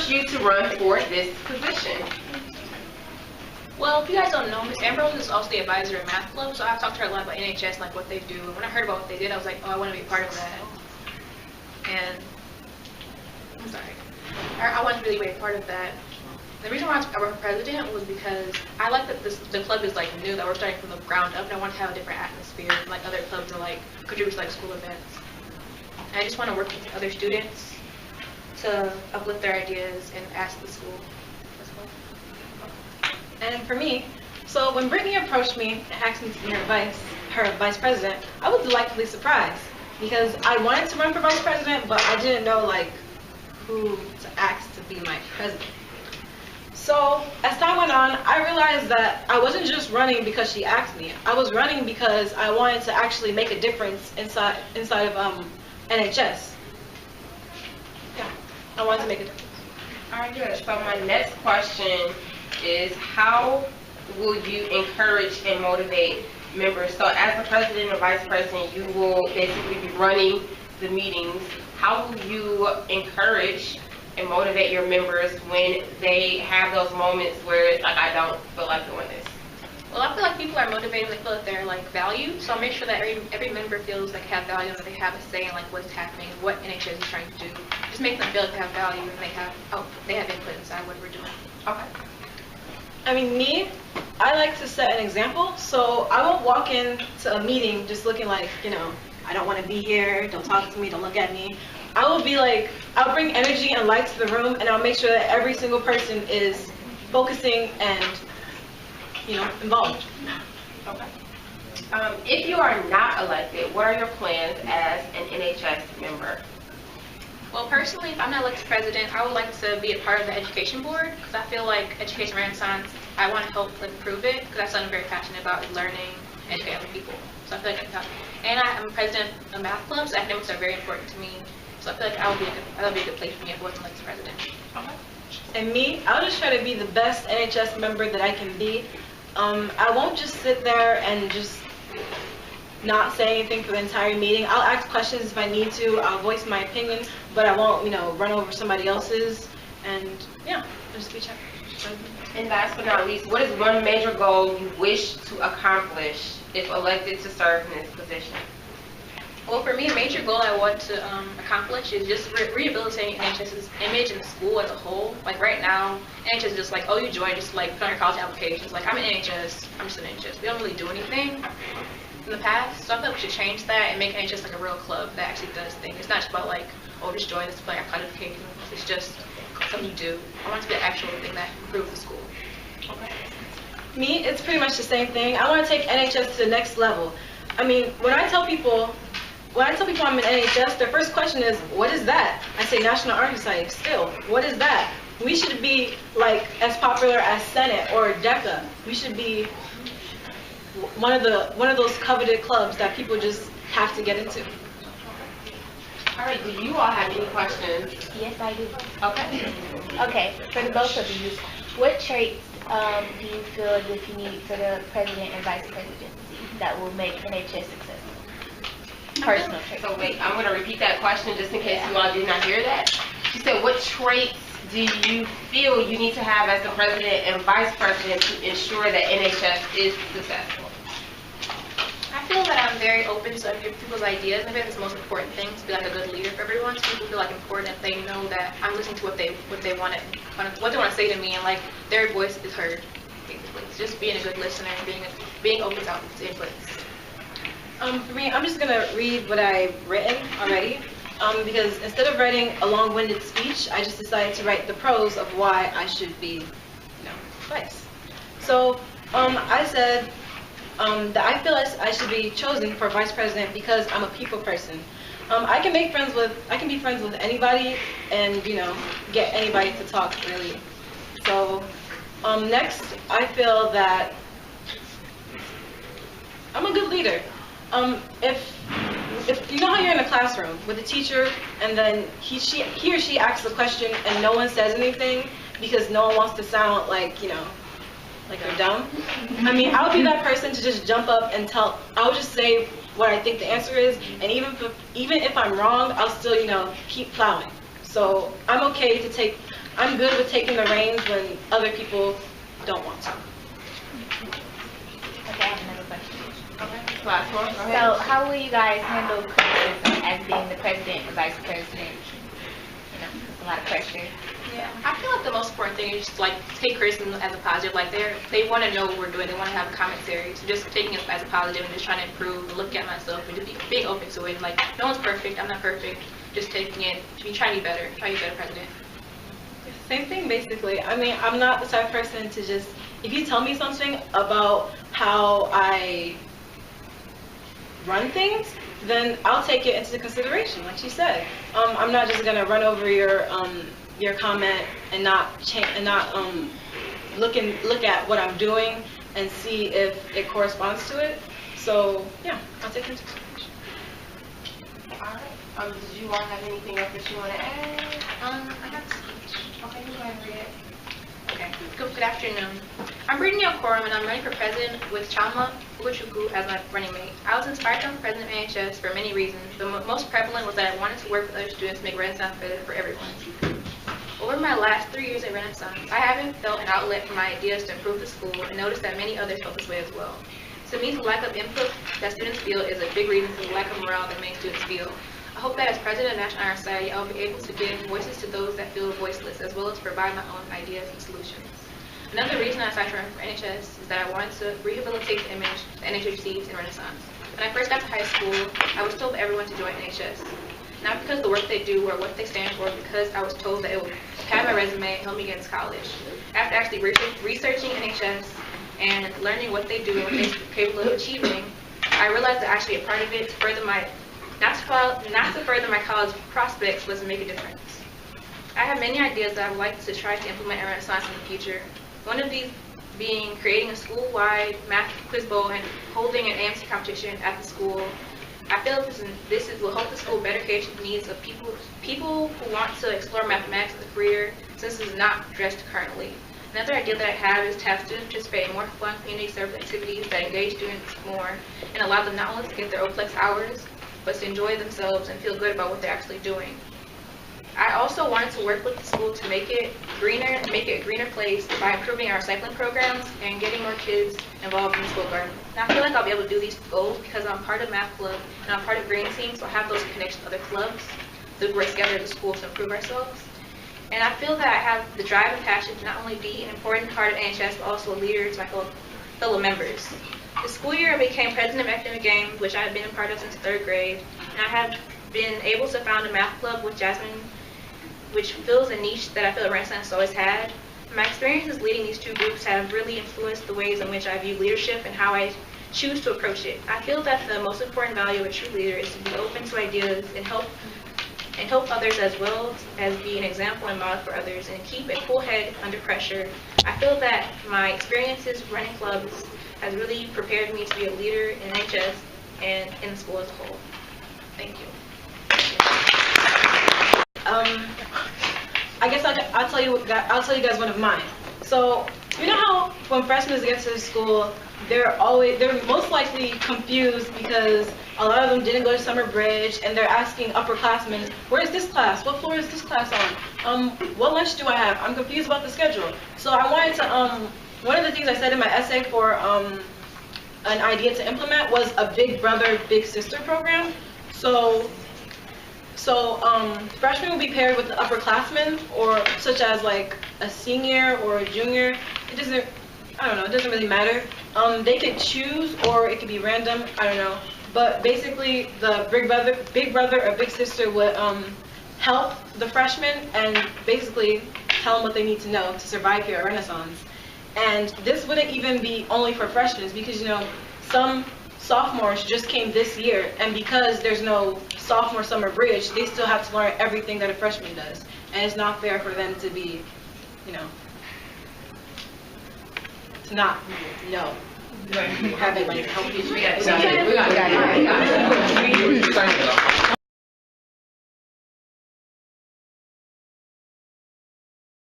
encouraged you to run for this position? Well, if you guys don't know, Miss Ambrose is also the advisor in Math Club, so I've talked to her a lot about NHS and like what they do. And when I heard about what they did, I was like, oh, I want to be a part of that. And I'm sorry, I wanted to really be a part of that. The reason why I was president was because I like that the club is like new, that we're starting from the ground up, and I want to have a different atmosphere. Like other clubs are like contribute to like school events. And I just want to work with other students to uplift their ideas and ask the school as well. And for me, so when Brittany approached me and asked me to be her vice president, I was delightfully surprised because I wanted to run for vice president, but I didn't know like who to ask to be my president. So as time went on, I realized that I wasn't just running because she asked me. I was running because I wanted to actually make a difference inside of NHS. Yeah, I wanted to make a difference. All right, good. So my next question is, how will you encourage and motivate members? So as the president or vice president, you will basically be running the meetings. How will you encourage and motivate your members when they have those moments where it's like, I don't feel like doing this? Well, I feel like people are motivated, they feel that they're like valued, so I'll make sure that every member feels like they have value and that they have a say in like what's happening, what NHS is trying to do. Just make them feel like they have value and they have input inside what we're doing. Okay. I mean, me, I like to set an example, so I won't walk into a meeting just looking like, you know, I don't want to be here, don't talk to me, don't look at me. I will be like, I'll bring energy and light to the room, and I'll make sure that every single person is focusing and, you know, involved. Okay. If you are not elected, what are your plans as an NHS member? Well, personally, if I'm not elected president, I would like to be a part of the education board because I feel like Education Renaissance, I want to help improve it because that's something I'm very passionate about, is learning and educating other people. So I feel like I can help. And I'm president of Math Club, so academics are very important to me. So I feel like that would be a good place for me if I wasn't elected president. Okay. And me, I'll just try to be the best NHS member that I can be. I won't just sit there and just not say anything for the entire meeting. I'll ask questions if I need to. I'll voice my opinion, but I won't, you know, run over somebody else's. And yeah, just be checked. And last but not least, what is one major goal you wish to accomplish if elected to serve in this position? Well, for me, a major goal I want to accomplish is just rehabilitating NHS's image in the school as a whole. Like right now, NHS is just like, oh, you joined, just like put on your college applications. Like I'm an NHS, I'm just an NHS. We don't really do anything in the past, so I feel like we should change that and make NHS like a real club that actually does things. It's not just about like, oh, just join this, play our qualifications. It's just something you do. I want it to be an actual thing that improves the school. Okay. Me, it's pretty much the same thing. I want to take NHS to the next level. I mean, when I tell people I'm in NHS, their first question is, what is that? I say National Honor Society. Still, what is that? We should be like as popular as Senate or DECA. We should be one of those coveted clubs that people just have to get into. All right, do you all have any questions? Yes, I do. Okay. Okay, for the both of you, what traits do you feel as if you need for the president and vice presidency that will make NHS successful? Personal traits. So wait, I'm going to repeat that question just in case you all did not hear that. She said, what traits do you feel you need to have as the president and vice president to ensure that NHS is successful? I feel that I'm very open to people's ideas. I think it's the most important thing to be like a good leader for everyone. So people feel like important if they know that I'm listening to what they want to say to me, and like their voice is heard. Basically, it's just being a good listener and being open to inputs. For me, I'm just gonna read what I've written already. Because instead of writing a long-winded speech, I just decided to write the pros of why I should be, vice. So I said that I feel I should be chosen for vice president because I'm a people person. I can be friends with anybody, and get anybody to talk really. So next, I feel that I'm a good leader. If you know how you're in a classroom with a teacher and then he or she asks a question and no one says anything because no one wants to sound like, like they're dumb. I mean, I would be that person to just jump up and I would just say what I think the answer is, and even if I'm wrong, I'll still, keep plowing. So I'm okay to take I'm good with taking the reins when other people don't want to. Okay, I have another question. Okay, last one, go ahead. So how will you guys handle criticism as being the president and vice president? You know, it's a lot of pressure. Yeah, I feel like the most important thing is just like take criticism as a positive. Like they want to know what we're doing. They want to have a commentary. So just taking it as a positive and just trying to improve and look at myself and just being open to it. And like no one's perfect. I'm not perfect. Just taking it to be trying to be better. Try to be better president. Same thing, basically. I mean, I'm not the type of person to just, if you tell me something about how I run things, then I'll take it into consideration, like she said. I'm not just gonna run over your comment and not look at what I'm doing and see if it corresponds to it. So yeah, I'll take it into consideration. All right. Did you all have anything else that you want to add? I have a speech. Okay, you go ahead and read it. Okay. Good afternoon. I'm Britteny Okorom, and I'm running for president with Chioma, Ugochukwu as my running mate. I was inspired to become president of NHS for many reasons. The most prevalent was that I wanted to work with other students to make Renaissance better for everyone. Over my last 3 years at Renaissance, I haven't felt an outlet for my ideas to improve the school and noticed that many others felt this way as well. To me, the lack of input that students feel is a big reason for the lack of morale that many students feel. I hope that as president of National Honor Society, I'll be able to give voices to those that feel voiceless, as well as provide my own ideas and solutions. Another reason I decided to run for NHS is that I wanted to rehabilitate the image the NHS receives in Renaissance. When I first got to high school, I was told by everyone to join NHS. Not because of the work they do or what they stand for, because I was told that it would pad my resume and help me get into college. After actually researching NHS and learning what they do and what they're capable of achieving, I realized that actually a part of it to further my not to further my college prospects was to make a difference. I have many ideas that I would like to try to implement at Renaissance in the future. One of these being creating a school-wide math quiz bowl and holding an AMC competition at the school. I feel this will help the school better cater to the needs of people who want to explore mathematics as a career, since it is not addressed currently. Another idea that I have is to have students participate in more fun community service activities that engage students more and allow them not only to get their OPLEX hours, but to enjoy themselves and feel good about what they're actually doing. I also wanted to work with the school to make it a greener place by improving our recycling programs and getting more kids involved in the school garden. And I feel like I'll be able to do these goals because I'm part of Math Club and I'm part of Green Team, so I have those connections with other clubs to work together as a school to improve ourselves. And I feel that I have the drive and passion to not only be an important part of NHS, but also a leader to my fellow members. The school year I became president of Academic Games, which I have been a part of since 3rd grade, and I have been able to found a math club with Jasmine, which fills a niche that I feel Renaissance has always had. My experiences leading these two groups have really influenced the ways in which I view leadership and how I choose to approach it. I feel that the most important value of a true leader is to be open to ideas and help others, as well as be an example and model for others, and keep a cool head under pressure. I feel that my experiences running clubs has really prepared me to be a leader in NHS and in the school as a whole. Thank you. I guess I'll tell you guys one of mine. So you know how when freshmen get to the school, they're most likely confused because a lot of them didn't go to summer bridge, and they're asking upperclassmen, where's this class? What floor is this class on? What lunch do I have? I'm confused about the schedule. So I wanted to, one of the things I said in my essay for an idea to implement was a big brother, big sister program. So freshmen will be paired with the upperclassmen, or such as like a senior or a junior. It doesn't really matter. They could choose, or it could be random, I don't know. But basically, the big brother or big sister would help the freshmen and basically tell them what they need to know to survive here at Renaissance. And this wouldn't even be only for freshmen, because some sophomores just came this year, and because there's no sophomore summer bridge, they still have to learn everything that a freshman does, and it's not fair for them to be, to not know. Have it like help you. We got it.